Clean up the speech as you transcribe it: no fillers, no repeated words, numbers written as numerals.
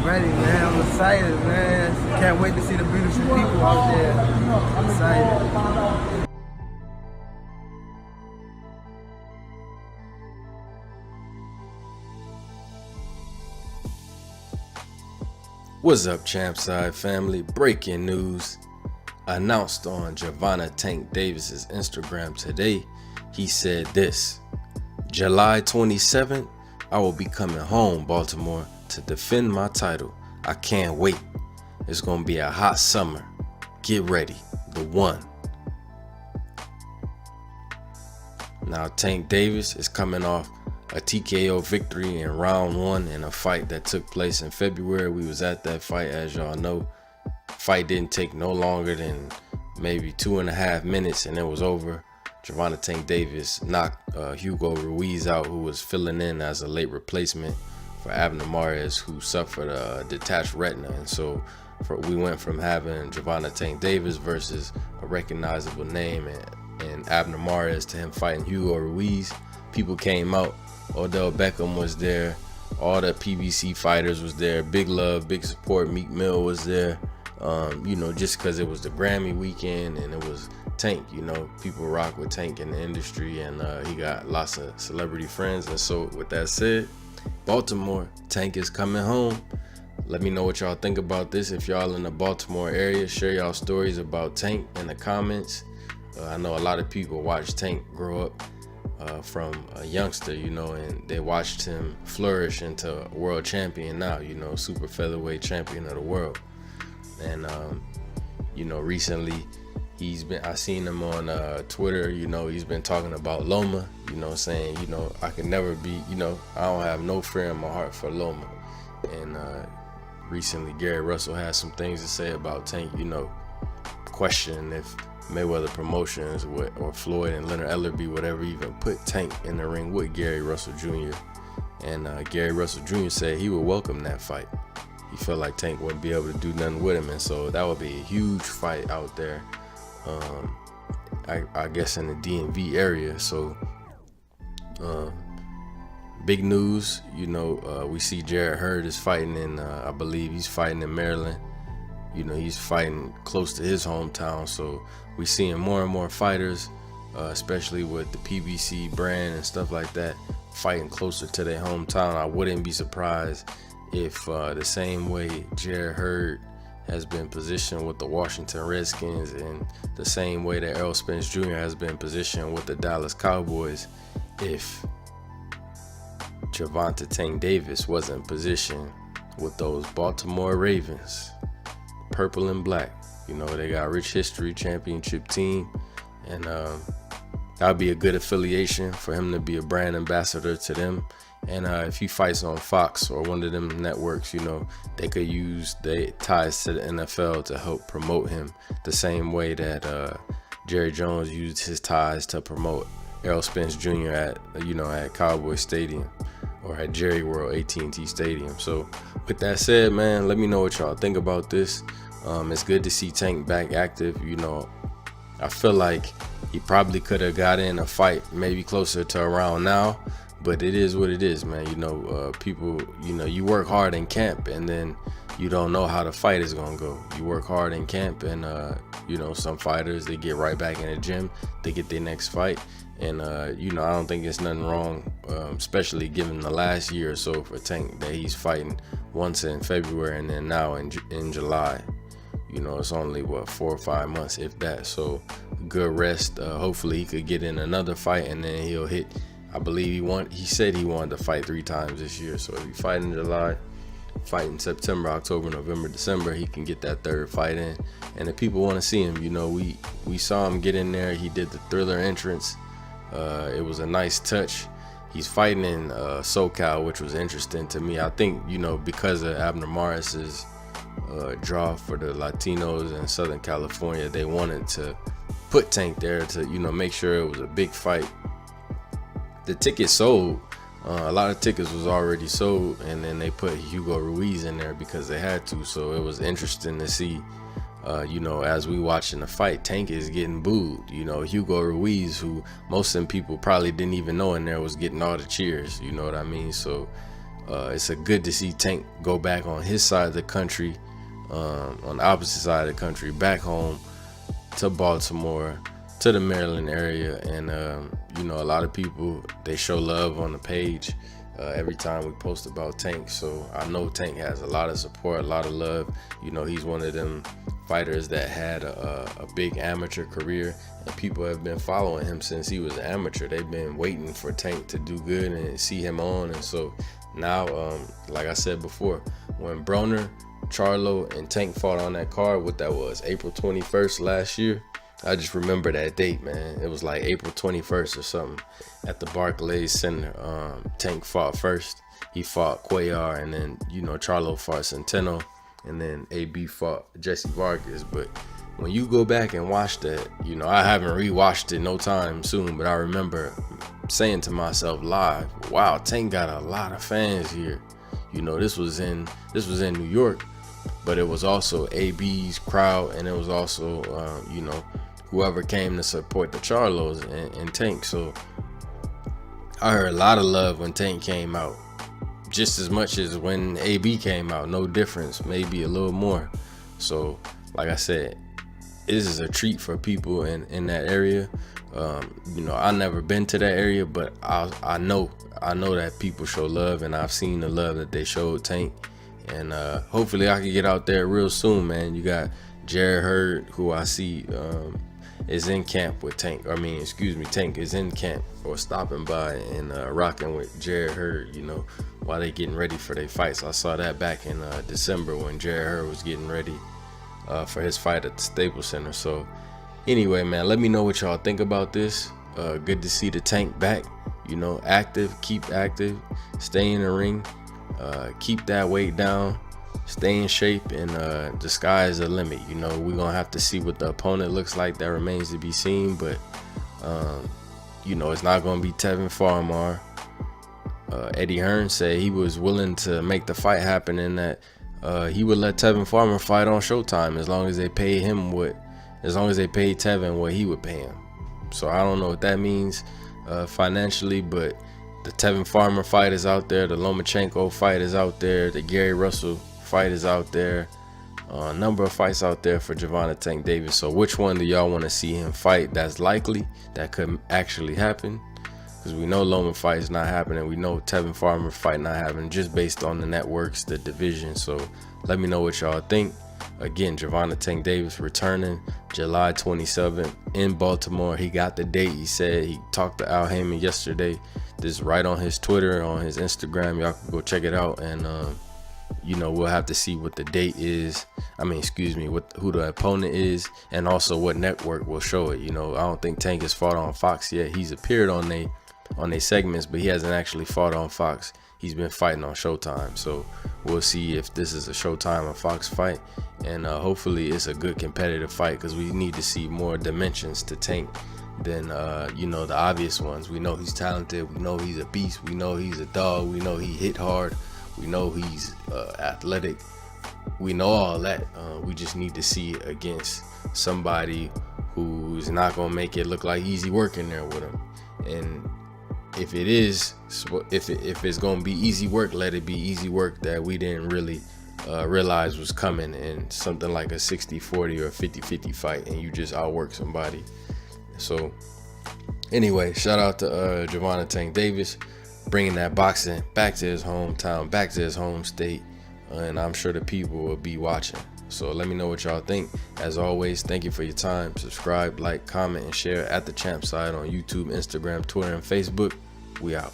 Ready, man. I'm excited, man. Can't wait to see the beautiful people out there. I'm excited. What's up, Champside family? Breaking news. Announced on Gervonta Tank Davis's Instagram today, he said this: July 27th, I will be coming home, Baltimore, to defend my title. I can't wait. It's gonna be a hot summer. Get ready. The one. Now, Tank Davis is coming off a TKO victory in round 1 in a fight that took place in February. We was at that fight, as y'all know. Fight didn't take no longer than maybe 2.5 minutes, and it was over. Gervonta Tank Davis knocked Hugo Ruiz out, who was filling in as a late replacement for Abner Mares, who suffered a detached retina. And so we went from having Gervonta Tank Davis versus a recognizable name and Abner Mares to him fighting Hugo Ruiz. People came out. Odell Beckham was there. All the PBC fighters was there. Big love, big support. Meek Mill was there. Just because it was the Grammy weekend and it was Tank, people rock with Tank in the industry, and he got lots of celebrity friends. And so with that said, Baltimore, Tank is coming home. Let me know what y'all think about this. If y'all in the Baltimore area, share y'all stories about Tank in the comments. I know a lot of people watched Tank grow up from a youngster, and they watched him flourish into a world champion now, super featherweight champion of the world. And recently I seen him on Twitter, he's been talking about Loma, saying, I can never be, I don't have no fear in my heart for Loma. And recently Gary Russell had some things to say about Tank, questioning if Mayweather Promotions or Floyd and Leonard Ellerbe would ever even put Tank in the ring with Gary Russell Jr. And Gary Russell Jr. said he would welcome that fight. He felt like Tank wouldn't be able to do nothing with him, and so that would be a huge fight out there. I guess in the DMV area. So big news, we see Jarrett Hurd is fighting in, I believe he's fighting in Maryland. He's fighting close to his hometown. So we seeing more and more fighters, especially with the PBC brand and stuff like that, fighting closer to their hometown. I wouldn't be surprised if the same way Jarrett Hurd has been positioned with the Washington Redskins and the same way that Errol Spence Jr. has been positioned with the Dallas Cowboys, if Gervonta Tank Davis wasn't positioned with those Baltimore Ravens, purple and black. They got a rich history, championship team, and that'd be a good affiliation for him to be a brand ambassador to them. And if he fights on Fox or one of them networks, they could use their ties to the NFL to help promote him the same way that Jerry Jones used his ties to promote Errol Spence Jr. at Cowboy Stadium or at Jerry World AT&T Stadium. So with that said, man, let me know what y'all think about this. It's good to see Tank back active. I feel like he probably could have got in a fight maybe closer to around now. But it is what it is, man. People, you work hard in camp and then you don't know how the fight is going to go. You work hard in camp and, some fighters, they get right back in the gym. They get their next fight. And, I don't think it's nothing wrong, especially given the last year or so for Tank that he's fighting once in February and then now in July. It's only, 4 or 5 months, if that. So good rest. Hopefully he could get in another fight and then he'll hit. I believe he said he wanted to fight 3 times this year. So if he fight in July, fight in September, October, November, December, he can get that 3rd fight in. And if people want to see him, we saw him get in there. He did the Thriller entrance. It was a nice touch. He's fighting in SoCal, which was interesting to me. I think, because of Abner Maris's draw for the Latinos in Southern California, they wanted to put Tank there to, make sure it was a big fight. The tickets sold. A lot of tickets was already sold, and then they put Hugo Ruiz in there because they had to. So it was interesting to see, as we watching the fight, Tank is getting booed. Hugo Ruiz, who most of them people probably didn't even know in there, was getting all the cheers. You know what I mean? So it's a good to see Tank go back on his side of the country, on the opposite side of the country, back home to Baltimore, to the Maryland area. And you know, a lot of people, they show love on the page every time we post about Tank. So I know Tank has a lot of support, a lot of love. You know, he's one of them fighters that had a big amateur career, and people have been following him since he was an amateur. They've been waiting for Tank to do good and see him on. And so now, like I said before, when Broner, Charlo, and Tank fought on that card, what that was, April 21st last year, I just remember that date, man. It was like April 21st or something at the Barclays Center. Tank fought first. He fought Cuellar, and then, you know, Charlo fought Centeno, and then AB fought Jesse Vargas. But when you go back and watch that, you know, I haven't rewatched it no time soon, but I remember saying to myself live, wow, Tank got a lot of fans here. You know, this was in New York, but it was also AB's crowd, and it was also, you know, whoever came to support the Charlos and Tank. So I heard a lot of love when Tank came out, just as much as when AB came out, no difference, maybe a little more. So like I said, this is a treat for people in that area. You know, I've never been to that area, but I know that people show love, and I've seen the love that they showed Tank. And hopefully I can get out there real soon, man. You got Jared Hurd, who I see is in camp with Tank. Tank is in camp or stopping by and rocking with Jared Hurd, you know, while they getting ready for their fights. I saw that back in December when Jared Hurd was getting ready for his fight at the Staples Center. So anyway, man, let me know what y'all think about this. Good to see the Tank back, you know, active, keep active, stay in the ring, keep that weight down, stay in shape, and the sky is the limit. You know, we're gonna have to see what the opponent looks like. That remains to be seen, but you know, it's not gonna be Tevin Farmar. Eddie Hearn said he was willing to make the fight happen, and that he would let Tevin Farmer fight on Showtime as long as they paid Tevin what he would pay him. So I don't know what that means financially, but the Tevin Farmer fight is out there, the Lomachenko fight is out there, the Gary Russell fight is out there, a number of fights out there for Gervonta Tank Davis. So which one do y'all want to see him fight that's likely, that could actually happen? Because we know Loma fight is not happening. We know Tevin Farmer fight not happening, just based on the networks, the division. So let me know what y'all think. Again, Gervonta Tank Davis returning July 27th in Baltimore. He got the date. He said he talked to Al Heyman yesterday. This is right on his Twitter, on his Instagram. Y'all can go check it out. And you know, we'll have to see what the date is. Who the opponent is, and also what network will show it. You know, I don't think Tank has fought on Fox yet. He's appeared on they segments, but he hasn't actually fought on Fox. He's been fighting on Showtime. So we'll see if this is a Showtime or Fox fight, and hopefully it's a good competitive fight, because we need to see more dimensions to Tank than you know, the obvious ones. We know he's talented. We know he's a beast. We know he's a dog. We know he hit hard. We know he's athletic. We know all that. We just need to see against somebody who's not gonna make it look like easy work in there with him. And if it is, if it's gonna be easy work, let it be easy work that we didn't really realize was coming, in something like a 60-40 or a 50-50 fight, and you just outwork somebody. So anyway, shout out to Gervonta Tank Davis, bringing that boxing back to his hometown, back to his home state, and I'm sure the people will be watching. So let me know what y'all think. As always, thank you for your time. Subscribe, like, comment, and share at The Champ Side on YouTube, Instagram, Twitter, and Facebook. We out.